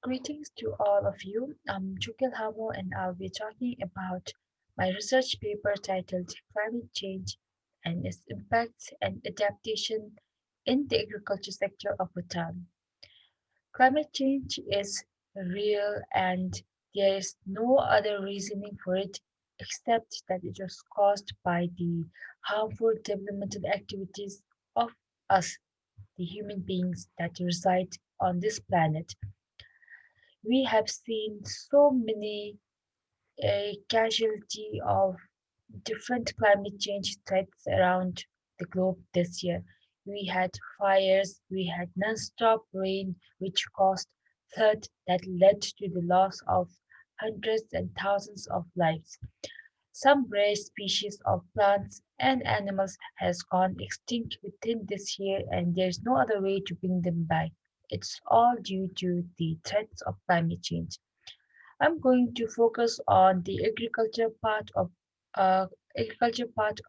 Greetings to all of you. I'm Choki Lhamo and I'll be talking about my research paper titled Climate Change and its Impacts and Adaptation in the Agriculture Sector of Bhutan. Climate change is real and there is no other reasoning for it except that it was caused by the harmful developmental activities of us, the human beings that reside on this planet. We have seen so many casualty of different climate change threats around the globe this year. We had fires, we had non-stop rain, which caused flood that led to the loss of hundreds and thousands of lives. Some rare species of plants and animals has gone extinct within this year, and there's no other way to bring them back. It's all due to the threats of climate change. I'm going to focus on the uh, agriculture part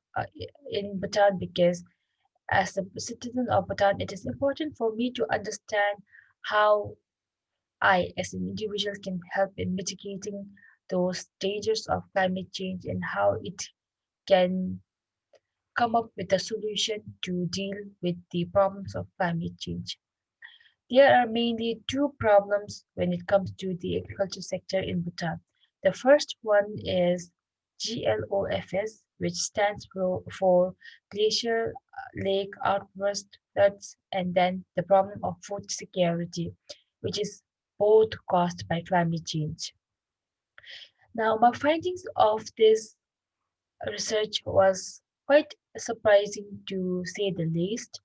in Bhutan because as a citizen of Bhutan, it is important for me to understand how I, as an individual, can help in mitigating those dangers of climate change and how it can come up with a solution to deal with the problems of climate change. There are mainly two problems when it comes to the agriculture sector in Bhutan. The first one is GLOFS, which stands for Glacier Lake Outburst Floods, and then the problem of food security, which is both caused by climate change. Now, my findings of this research was quite surprising to say the least.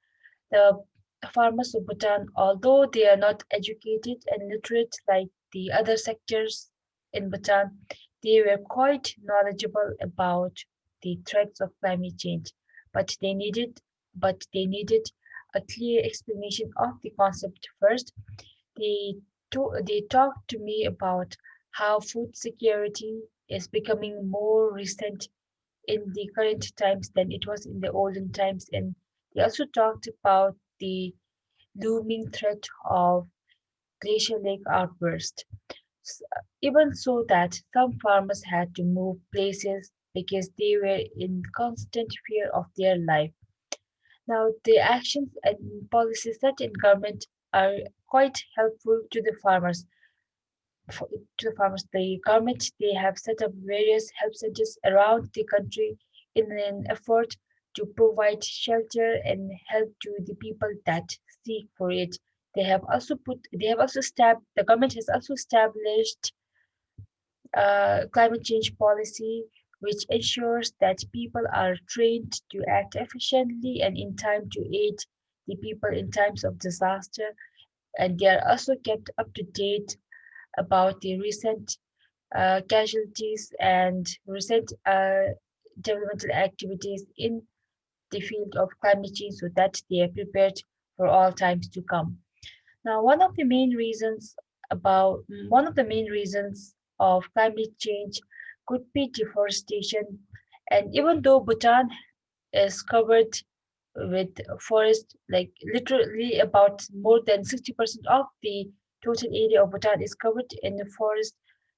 The farmers of Bhutan, although they are not educated and literate like the other sectors in Bhutan, they were quite knowledgeable about the threats of climate change. But they needed, but they needed a clear explanation of the concept first. They talked to me about how food security is becoming more recent in the current times than it was in the olden times. And they also talked about the looming threat of glacial lake outburst. Even so that some farmers had to move places because they were in constant fear of their life. Now, the actions and policies set in government are quite helpful to the farmers. The government they have set up various help centers around the country in an effort to provide shelter and help to the people that seek for it. The government has also established climate change policy which ensures that people are trained to act efficiently and in time to aid the people in times of disaster, and they are also kept up to date about the recent casualties and recent developmental activities in the field of climate change so that they are prepared for all times to come. Now, one of the main reasons of climate change could be deforestation. And even though Bhutan is covered with forest, like literally about more than 60% of the total area of Bhutan is covered in the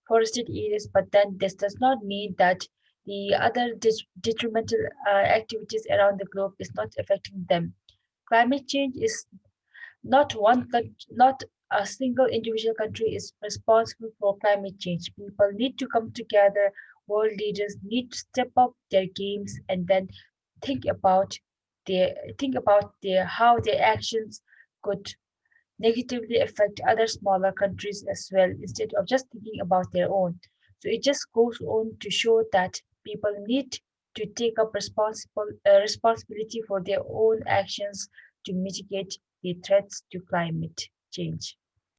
forested areas, but then this does not mean that the other detrimental activities around the globe is not affecting them. Climate change is not a single individual country is responsible for climate change. People need to come together. World leaders need to step up their games and then think about think about how their actions could negatively affect other smaller countries as well instead of just thinking about their own. So it just goes on to show that people need to take up responsibility for their own actions to mitigate the threats to climate change.